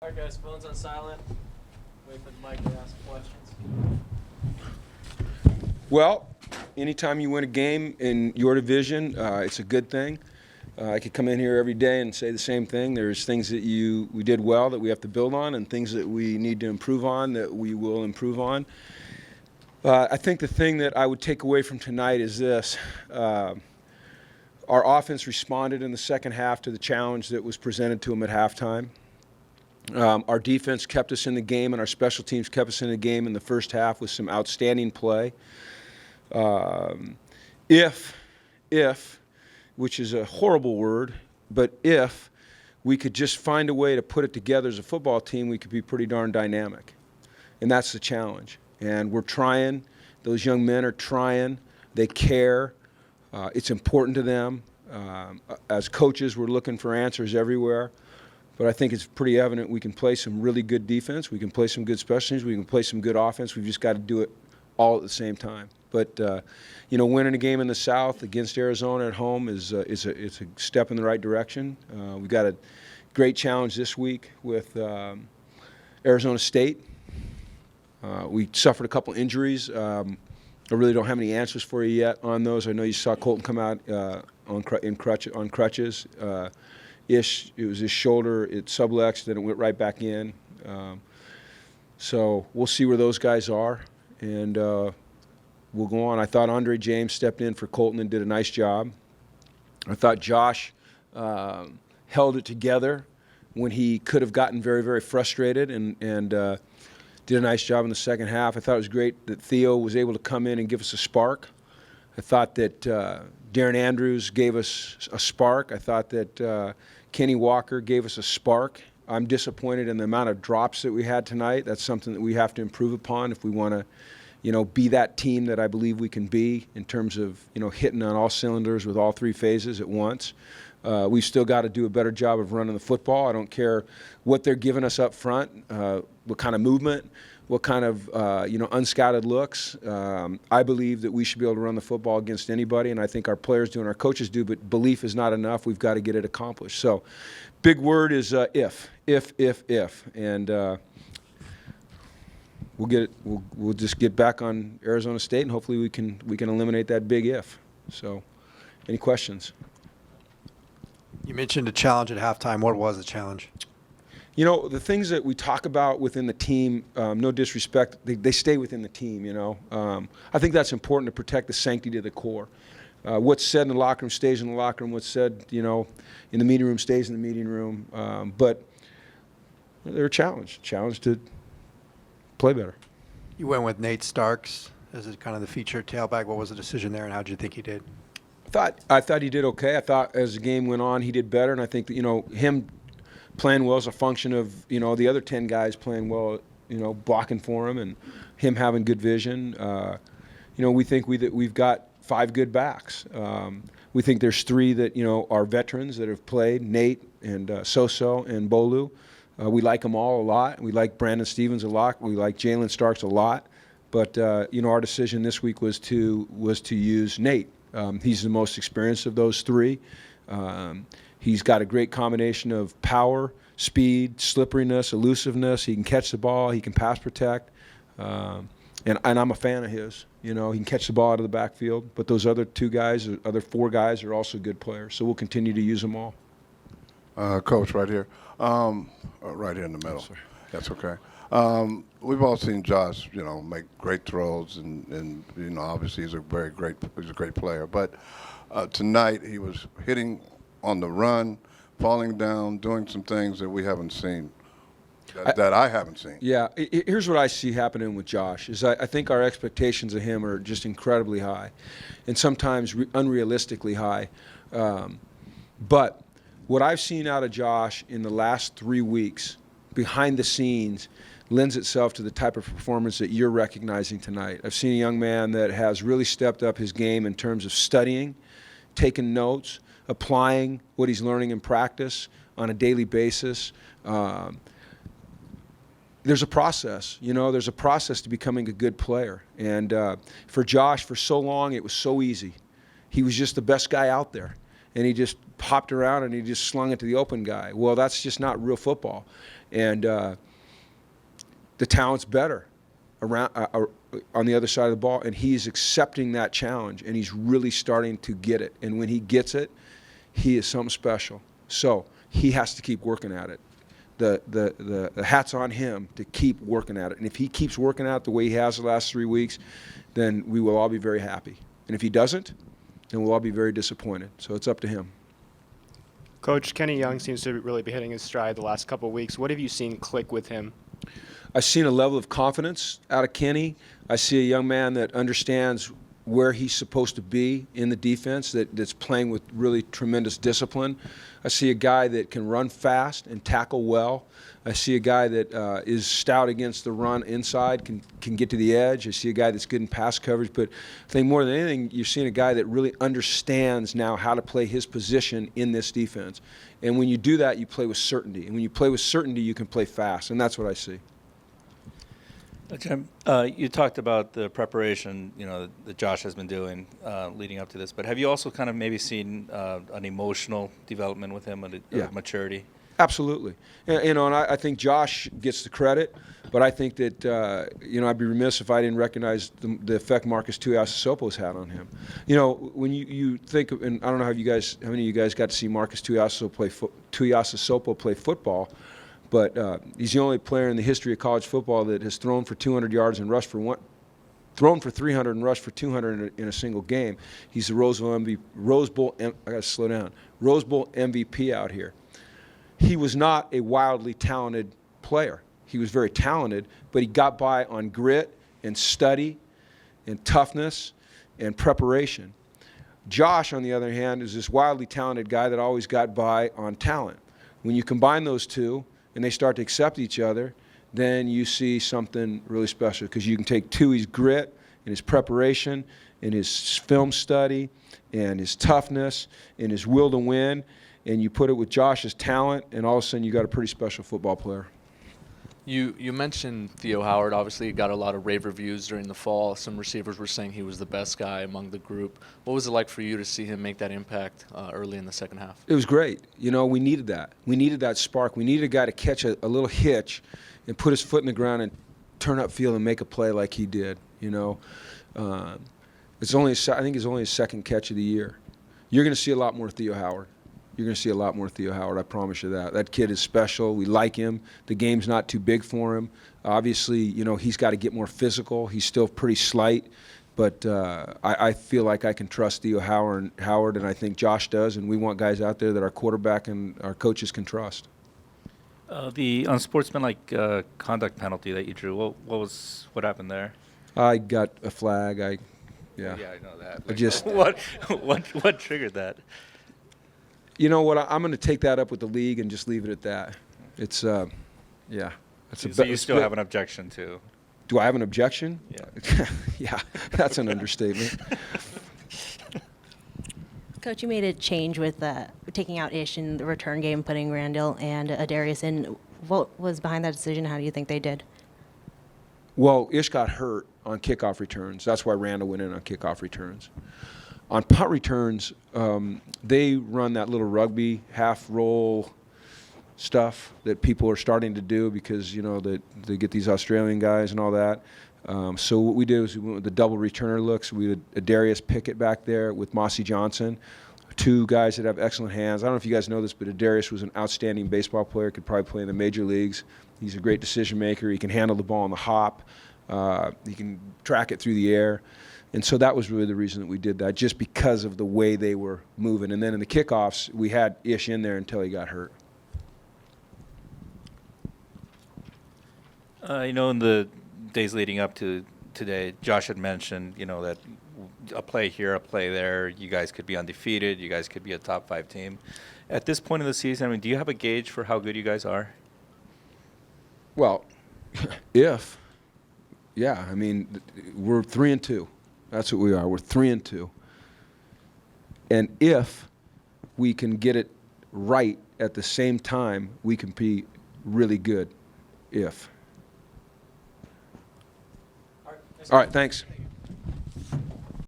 All right, guys, phones on silent. Wait for the mic to ask questions. Well, anytime you win a game in your division, it's a good thing. I could come in here every day and say the same thing. There's things that we did well that we have to build on, and things that we need to improve on that we will improve on. I think the thing that I would take away from tonight is this. Our offense responded in the second half to the challenge that was presented to them at halftime. Our defense kept us in the game, and our special teams kept us in the game in the first half with some outstanding play. If, which is a horrible word, but if we could just find a way to put it together as a football team, we could be pretty darn dynamic. And that's the challenge. And we're trying. Those young men are trying. They care. It's important to them. As coaches, we're looking for answers everywhere. But I think it's pretty evident we can play some really good defense. We can play some good special teams. We can play some good offense. We've just got to do it all at the same time. But, winning a game in the South against Arizona at home is a step in the right direction. We've got a great challenge this week with Arizona State. We suffered a couple injuries. I really don't have any answers for you yet on those. I know you saw Colton come out on crutches. It was his shoulder. It sublexed, then it went right back in. So we'll see where those guys are, and we'll go on. I thought Andre James stepped in for Colton and did a nice job. I thought Josh held it together when he could have gotten very, very frustrated and did a nice job in the second half. I thought it was great that Theo was able to come in and give us a spark. I thought that Darren Andrews gave us a spark. I thought that Kenny Walker gave us a spark. I'm disappointed in the amount of drops that we had tonight. That's something that we have to improve upon if we want to, be that team that I believe we can be in terms of, hitting on all cylinders with all three phases at once. We've still got to do a better job of running the football. I don't care what they're giving us up front, what kind of movement, what kind of unscouted looks. I believe that we should be able to run the football against anybody, and I think our players do and our coaches do, but belief is not enough. We've got to get it accomplished. So big word is if. And we'll get it. We'll just get back on Arizona State, and hopefully we can eliminate that big if. So any questions? You mentioned a challenge at halftime. What was the challenge? The things that we talk about within the team, no disrespect, they stay within the team, I think that's important to protect the sanctity of the core. What's said in the locker room stays in the locker room. What's said, in the meeting room stays in the meeting room. But they're a challenge to play better. You went with Nate Starks as kind of the featured tailback. What was the decision there, and how did you think he did? I thought he did okay. I thought as the game went on, he did better, and I think that, him playing well is a function of, the other 10 guys playing well, blocking for him and him having good vision. We think we've got 5 good backs. We think there's 3 that, are veterans that have played, Nate and Soso and Bolu. We like them all a lot. We like Brandon Stevens a lot. We like Jalen Starks a lot. But, our decision this week was to use Nate. He's the most experienced of those 3. He's got a great combination of power, speed, slipperiness, elusiveness. He can catch the ball. He can pass protect. And I'm a fan of his. He can catch the ball out of the backfield. But those other 2 guys, other 4 guys are also good players. So we'll continue to use them all. Coach, right here. Right here in the middle. Yes, that's okay. We've all seen Josh, make great throws, and obviously he's a great player. But tonight he was hitting on the run, falling down, doing some things that we haven't seen, that I haven't seen. Yeah, here's what I see happening with Josh is I think our expectations of him are just incredibly high and sometimes unrealistically high. But what I've seen out of Josh in the last 3 weeks behind the scenes lends itself to the type of performance that you're recognizing tonight. I've seen a young man that has really stepped up his game in terms of studying, taking notes, applying what he's learning in practice on a daily basis. There's a process, there's a process to becoming a good player. And for Josh, for so long, it was so easy. He was just the best guy out there. And he just popped around and he just slung it to the open guy. Well, that's just not real football. And the talent's better around on the other side of the ball, and he's accepting that challenge, and he's really starting to get it. And when he gets it, he is something special. So he has to keep working at it. The hat's on him to keep working at it. And if he keeps working at it the way he has the last 3 weeks, then we will all be very happy. And if he doesn't, then we'll all be very disappointed. So it's up to him. Coach, Kenny Young seems to really be hitting his stride the last couple of weeks. What have you seen click with him? I've seen a level of confidence out of Kenny. I see a young man that understands where he's supposed to be in the defense, that's playing with really tremendous discipline. I see a guy that can run fast and tackle well. I see a guy that is stout against the run inside, can get to the edge. I see a guy that's good in pass coverage. But I think more than anything, you're seeing a guy that really understands now how to play his position in this defense. And when you do that, you play with certainty. And when you play with certainty, you can play fast. And that's what I see. Jim, you talked about the preparation, that Josh has been doing leading up to this. But have you also kind of maybe seen an emotional development with him, maturity? Absolutely. And I think Josh gets the credit, but I think that, I'd be remiss if I didn't recognize the effect Marcus Tuiasosopo's had on him. When you think, and I don't know how many of you guys got to see Marcus Tuiasosopo play football, but he's the only player in the history of college football that has thrown for 200 yards and rushed for thrown for 300 and rushed for 200 in a single game. He's the Rose Bowl MVP out here. He was not a wildly talented player. He was very talented, but he got by on grit and study and toughness and preparation. Josh, on the other hand, is this wildly talented guy that always got by on talent. When you combine those two and they start to accept each other, then you see something really special, because you can take Tui's grit and his preparation and his film study and his toughness and his will to win, and you put it with Josh's talent, and all of a sudden you got a pretty special football player. You mentioned Theo Howard. Obviously, he got a lot of rave reviews during the fall. Some receivers were saying he was the best guy among the group. What was it like for you to see him make that impact early in the second half? It was great. We needed that. We needed that spark. We needed a guy to catch a little hitch and put his foot in the ground and turn upfield and make a play like he did. I think it's only his second catch of the year. You're going to see a lot more Theo Howard. You're going to see a lot more Theo Howard, I promise you that. That kid is special. We like him. The game's not too big for him. Obviously, he's got to get more physical. He's still pretty slight. But I feel like I can trust Theo Howard, and I think Josh does, and we want guys out there that our quarterback and our coaches can trust. The unsportsmanlike conduct penalty that you drew, what happened there? I got a flag. Yeah, I know that. I just what triggered that? You know what? I'm going to take that up with the league and just leave it at that. It's, So you still have an objection to? Do I have an objection? Yeah. Yeah, that's an understatement. Coach, you made a change with taking out Ish in the return game, putting Randall and Adarius in. What was behind that decision? How do you think they did? Well, Ish got hurt on kickoff returns. That's why Randall went in on kickoff returns. On punt returns, they run that little rugby half roll stuff that people are starting to do because, they get these Australian guys and all that. So what we did is we went with the double returner looks. We had Adarius Pickett back there with Mossy Johnson, two guys that have excellent hands. I don't know if you guys know this, but Adarius was an outstanding baseball player, could probably play in the major leagues. He's a great decision maker. He can handle the ball on the hop. He can track it through the air. And so that was really the reason that we did that, just because of the way they were moving. And then in the kickoffs, we had Ish in there until he got hurt. In the days leading up to today, Josh had mentioned, that a play here, a play there, you guys could be undefeated, you guys could be a top 5 team. At this point in the season, do you have a gauge for how good you guys are? Well, we're 3-2. That's what we are. We're 3-2. And if we can get it right at the same time, we can be really good. All right, thanks.